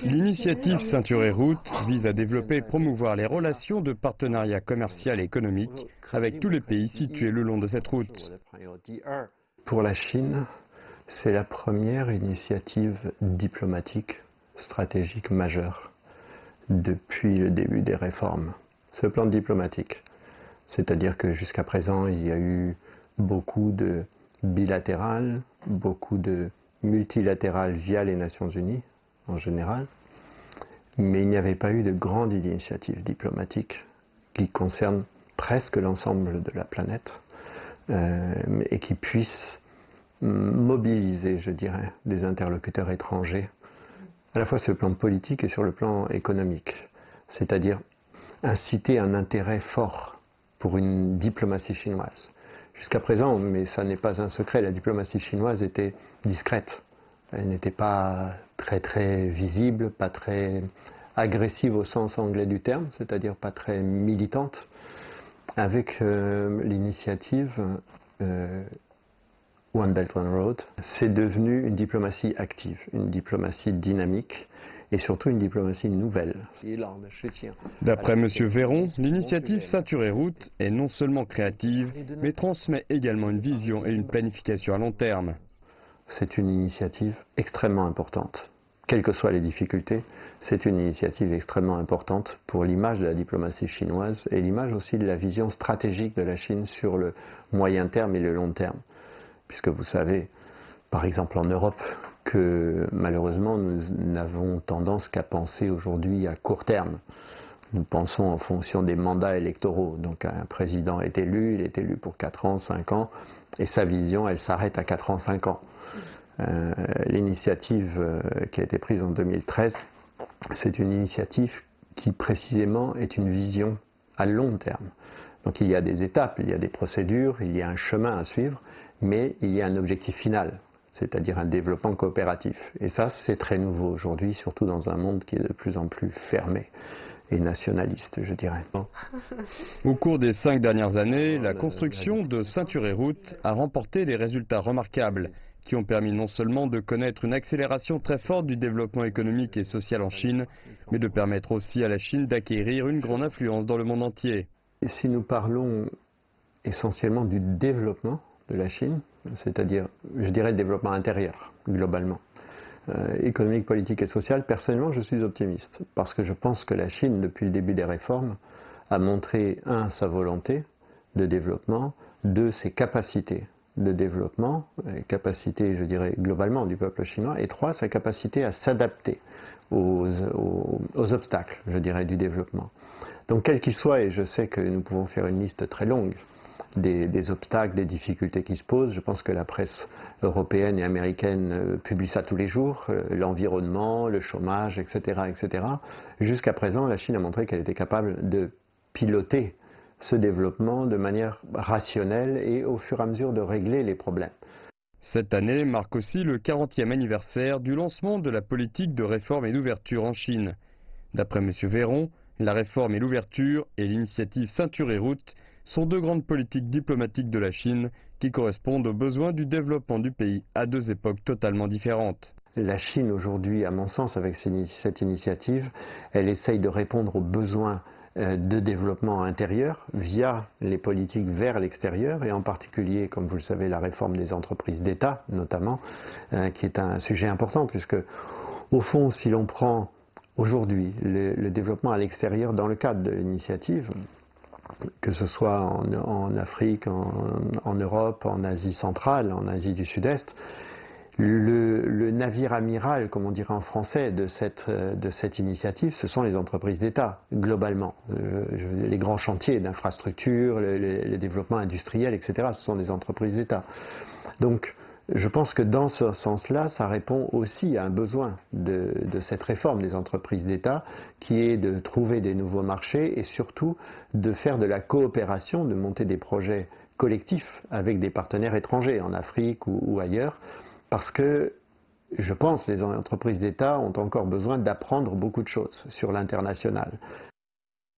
L'initiative Ceinture et Route vise à développer et promouvoir les relations de partenariat commercial et économique avec tous les pays situés le long de cette route. Pour la Chine, c'est la première initiative diplomatique stratégique majeure depuis le début des réformes. Ce plan diplomatique, c'est-à-dire que jusqu'à présent, il y a eu beaucoup de bilatérales, beaucoup de multilatérales via les Nations Unies en général, mais il n'y avait pas eu de grande initiative diplomatique qui concerne presque l'ensemble de la planète et qui puisse mobiliser, je dirais, des interlocuteurs étrangers, à la fois sur le plan politique et sur le plan économique, c'est-à-dire inciter un intérêt fort pour une diplomatie chinoise. Jusqu'à présent, mais ça n'est pas un secret, la diplomatie chinoise était discrète. Elle n'était pas très visible, pas très agressive au sens anglais du terme, c'est-à-dire pas très militante. Avec l'initiative One Belt One Road, c'est devenu une diplomatie active, une diplomatie dynamique et surtout une diplomatie nouvelle. D'après M. Véron, l'initiative Ceinture et Route est non seulement créative, mais transmet également une vision et une planification à long terme. C'est une initiative extrêmement importante. Quelles que soient les difficultés, c'est une initiative extrêmement importante pour l'image de la diplomatie chinoise et l'image aussi de la vision stratégique de la Chine sur le moyen terme et le long terme. Puisque vous savez, par exemple en Europe, que malheureusement nous n'avons tendance qu'à penser aujourd'hui à court terme. Nous pensons en fonction des mandats électoraux. Donc un président est élu, il est élu pour 4 ans, 5 ans, et sa vision, elle s'arrête à 4 ans, 5 ans. L'initiative qui a été prise en 2013, c'est une initiative qui précisément est une vision à long terme. Donc il y a des étapes, il y a des procédures, il y a un chemin à suivre, mais il y a un objectif final, c'est-à-dire un développement coopératif. Et ça, c'est très nouveau aujourd'hui, surtout dans un monde qui est de plus en plus fermé et nationaliste, je dirais. Au cours des 5 dernières années, la construction de Ceinture et Route a remporté des résultats remarquables qui ont permis non seulement de connaître une accélération très forte du développement économique et social en Chine, mais de permettre aussi à la Chine d'acquérir une grande influence dans le monde entier. Et si nous parlons essentiellement du développement de la Chine, c'est-à-dire, je dirais, le développement intérieur, globalement, économique, politique et social, personnellement, je suis optimiste, parce que je pense que la Chine, depuis le début des réformes, a montré, un, sa volonté de développement, deux, ses capacités de développement, capacité, je dirais, globalement du peuple chinois, et trois, sa capacité à s'adapter aux obstacles, je dirais, du développement. Donc, quel qu'il soit, et je sais que nous pouvons faire une liste très longue des obstacles, des difficultés qui se posent, je pense que la presse européenne et américaine publie ça tous les jours, l'environnement, le chômage, etc., etc. Jusqu'à présent, la Chine a montré qu'elle était capable de piloter ce développement de manière rationnelle et au fur et à mesure de régler les problèmes. Cette année marque aussi le 40e anniversaire du lancement de la politique de réforme et d'ouverture en Chine. D'après M. Véron, la réforme et l'ouverture et l'initiative Ceinture et Route sont deux grandes politiques diplomatiques de la Chine qui correspondent aux besoins du développement du pays à deux époques totalement différentes. La Chine aujourd'hui, à mon sens, avec cette initiative, elle essaye de répondre aux besoins de développement intérieur via les politiques vers l'extérieur et en particulier, comme vous le savez, la réforme des entreprises d'État notamment, qui est un sujet important puisque au fond, si l'on prend aujourd'hui le développement à l'extérieur dans le cadre de l'initiative, que ce soit en Afrique, en Europe, en Asie centrale, en Asie du Sud-Est, le navire amiral, comme on dirait en français, de cette initiative, ce sont les entreprises d'État, globalement. Les grands chantiers d'infrastructures, les développements industriels, etc., ce sont des entreprises d'État. Donc, je pense que dans ce sens-là, ça répond aussi à un besoin de cette réforme des entreprises d'État, qui est de trouver des nouveaux marchés et surtout de faire de la coopération, de monter des projets collectifs avec des partenaires étrangers, en Afrique ou ailleurs, parce que je pense que les entreprises d'État ont encore besoin d'apprendre beaucoup de choses sur l'international.